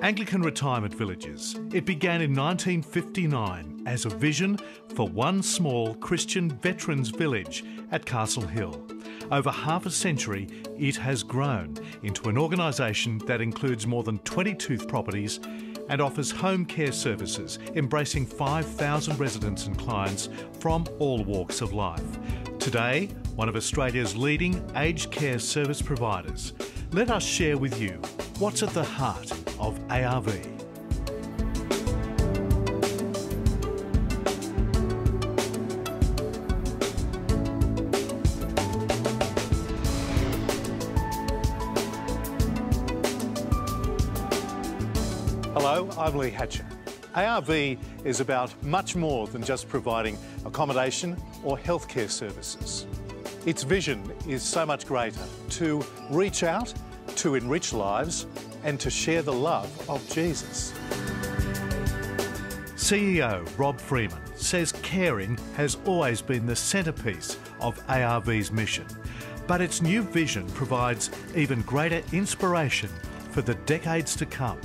Anglican Retirement Villages. It began in 1959 as a vision for one small Christian veterans village at Castle Hill. Over half a century, it has grown into an organisation that includes more than 22 properties and offers home care services, embracing 5,000 residents and clients from all walks of life. Today, one of Australia's leading aged care service providers. Let us share with you what's at the heart of ARV. Hello, I'm Lee Hatcher. ARV is about much more than just providing accommodation or healthcare services. Its vision is so much greater: to reach out, to enrich lives, and to share the love of Jesus. CEO Rob Freeman says caring has always been the centrepiece of ARV's mission, but its new vision provides even greater inspiration for the decades to come.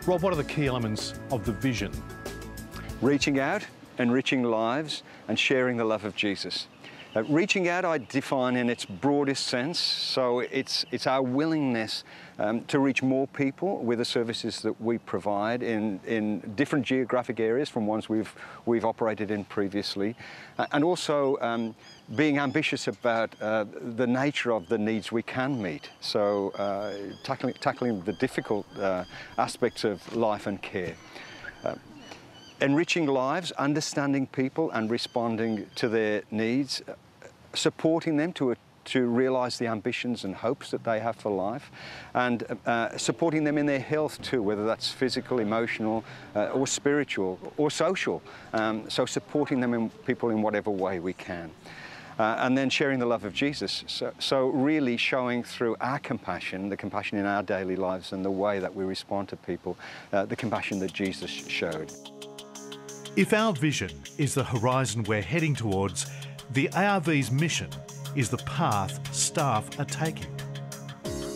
Rob, what are the key elements of the vision? Reaching out, enriching lives, and sharing the love of Jesus. Reaching out I define in its broadest sense, so it's our willingness to reach more people with the services that we provide in different geographic areas from ones we've operated in previously, and also being ambitious about the nature of the needs we can meet, so tackling the difficult aspects of life and care. Enriching lives, understanding people and responding to their needs, supporting them to realise the ambitions and hopes that they have for life, and supporting them in their health too, whether that's physical, emotional, or spiritual, or social. So supporting them in people in whatever way we can. And then sharing the love of Jesus. So really showing through our compassion, the compassion in our daily lives and the way that we respond to people, the compassion that Jesus showed. If our vision is the horizon we're heading towards, the ARV's mission is the path staff are taking.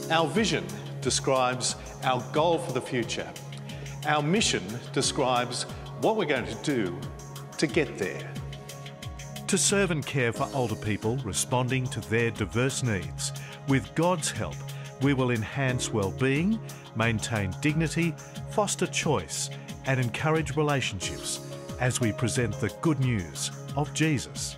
Our vision describes our goal for the future. Our mission describes what we're going to do to get there. To serve and care for older people responding to their diverse needs, with God's help, we will enhance well-being, maintain dignity, foster choice, and encourage relationships as we present the good news of Jesus.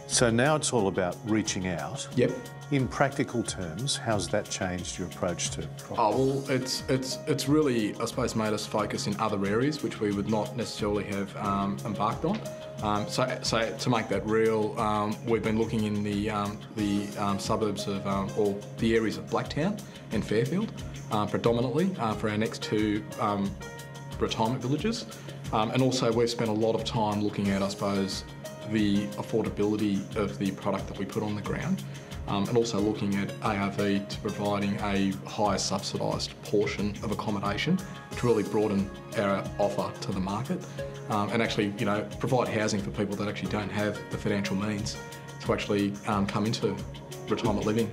So now it's all about reaching out. Yep. In practical terms, how's that changed your approach to property? Oh, well, it's really, I suppose, made us focus in other areas which we would not necessarily have embarked on. So to make that real, we've been looking in the suburbs of, or the areas of Blacktown and Fairfield, predominantly for our next two retirement villages. And also we've spent a lot of time looking at, I suppose, the affordability of the product that we put on the ground, and also looking at ARV to providing a higher subsidised portion of accommodation to really broaden our offer to the market, and actually, you know, provide housing for people that actually don't have the financial means to actually come into retirement living.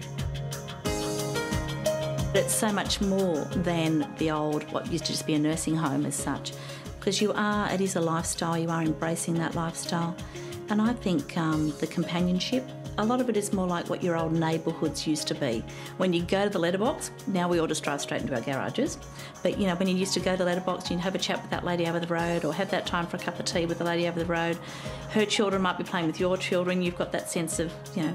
It's so much more than the old, what used to just be a nursing home as such, because it is a lifestyle, you are embracing that lifestyle. And I think the companionship, a lot of it is more like what your old neighbourhoods used to be. When you go to the letterbox, now we all just drive straight into our garages, but you know, when you used to go to the letterbox, you'd have a chat with that lady over the road, or have that time for a cup of tea with the lady over the road. Her children might be playing with your children, you've got that sense of, you know,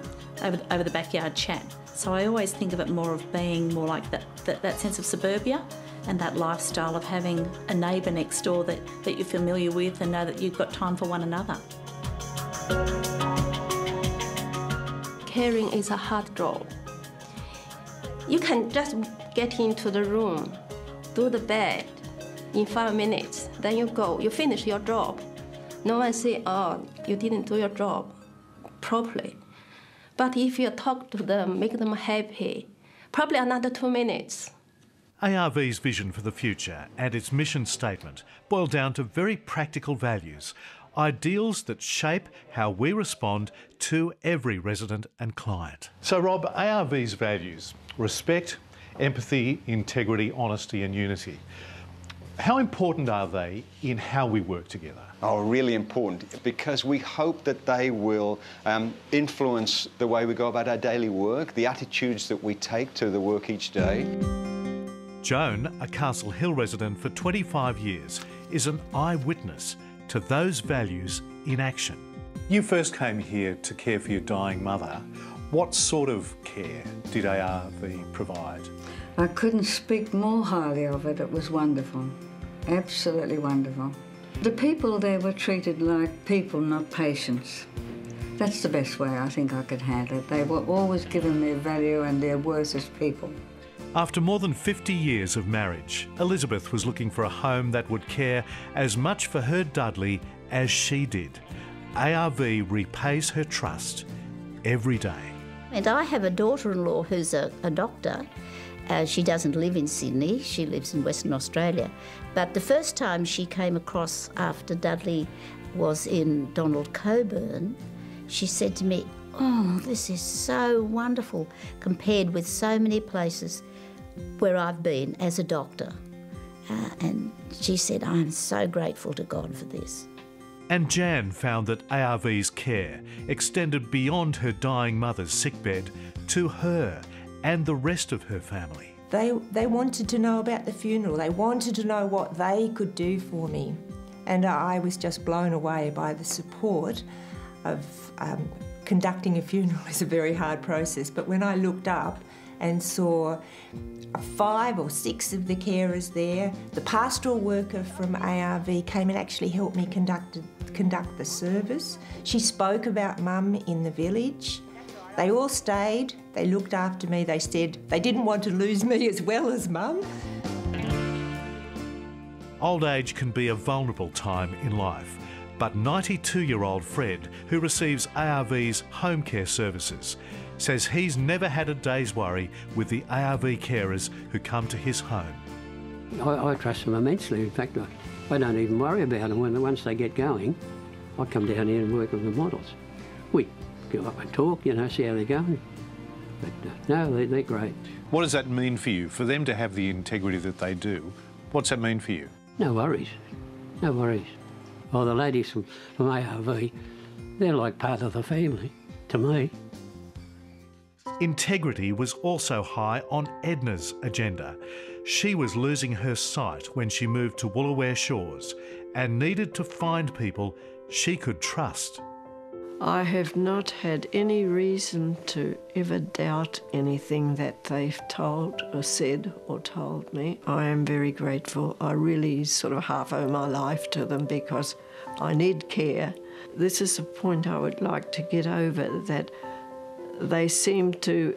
over the backyard chat. So I always think of it more of being more like that sense of suburbia, and that lifestyle of having a neighbour next door that you're familiar with and know that you've got time for one another. Caring is a hard job. You can just get into the room, do the bed in 5 minutes, then you go, you finish your job. No one say, oh, you didn't do your job properly. But if you talk to them, make them happy, probably another 2 minutes. ARV's vision for the future and its mission statement boil down to very practical values, ideals that shape how we respond to every resident and client. So Rob, ARV's values: respect, Empathy, integrity, honesty and unity. How important are they in how we work together? Oh, really important, because we hope that they will influence the way we go about our daily work, the attitudes that we take to the work each day. Joan, a Castle Hill resident for 25 years, is an eyewitness to those values in action. You first came here to care for your dying mother. What sort of care did ARV provide? I couldn't speak more highly of it. It was wonderful. Absolutely wonderful. The people there were treated like people, not patients. That's the best way I think I could handle it. They were always given their value and their worth as people. After more than 50 years of marriage, Elizabeth was looking for a home that would care as much for her Dudley as she did. ARV repays her trust every day. And I have a daughter-in-law who's a doctor. She doesn't live in Sydney, she lives in Western Australia. But the first time she came across after Dudley was in Donald Coburn, she said to me, "Oh, this is so wonderful compared with so many places where I've been as a doctor." And she said, "I'm so grateful to God for this." And Jan found that ARV's care extended beyond her dying mother's sickbed to her and the rest of her family. They wanted to know about the funeral. They wanted to know what they could do for me. And I was just blown away by the support of conducting a funeral is a very hard process. But when I looked up and saw 5 or 6 of the carers there, the pastoral worker from ARV came and actually helped me conduct the service. She spoke about Mum in the village. They all stayed, they looked after me, they said they didn't want to lose me as well as Mum. Old age can be a vulnerable time in life, but 92-year-old Fred, who receives ARV's home care services, says he's never had a day's worry with the ARV carers who come to his home. I trust them immensely. In fact, I don't even worry about them. Once they get going, I come down here and work with the models. We go up and talk, you know, see how they're going. But no, they're great. What does that mean for you, for them to have the integrity that they do? What's that mean for you? No worries, no worries. Well, the ladies from ARV, they're like part of the family, to me. Integrity was also high on Edna's agenda. She was losing her sight when she moved to Woolooware Shores and needed to find people she could trust. I have not had any reason to ever doubt anything that they've told or said or told me. I am very grateful. I really sort of half owe my life to them because I need care. This is a point I would like to get over, that they seem to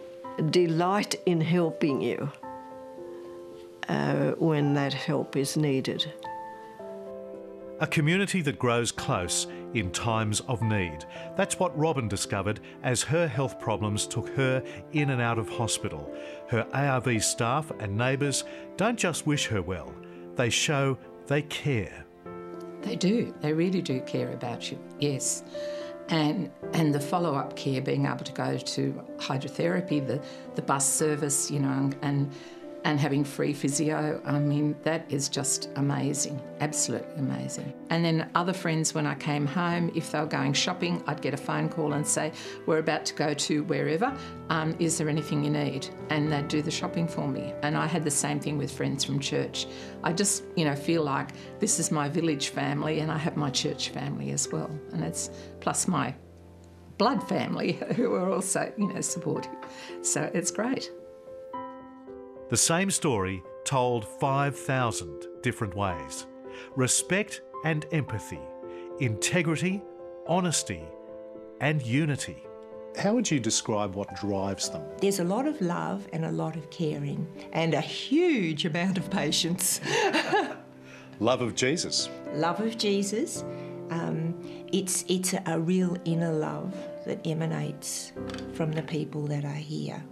delight in helping you when that help is needed. A community that grows close in times of need. That's what Robin discovered as her health problems took her in and out of hospital. Her ARV staff and neighbours don't just wish her well, they show they care. They do, they really do care about you, yes. And the follow-up care, being able to go to hydrotherapy, the bus service, you know, and having free physio, I mean, that is just amazing, absolutely amazing. And then other friends, when I came home, if they were going shopping, I'd get a phone call and say, "We're about to go to wherever, is there anything you need?" And they'd do the shopping for me. And I had the same thing with friends from church. I just, you know, feel like this is my village family and I have my church family as well. And it's plus my blood family who are also, you know, supportive. So it's great. The same story told 5,000 different ways. Respect and empathy, integrity, honesty and unity. How would you describe what drives them? There's a lot of love and a lot of caring and a huge amount of patience. Love of Jesus. Love of Jesus. It's a real inner love that emanates from the people that are here.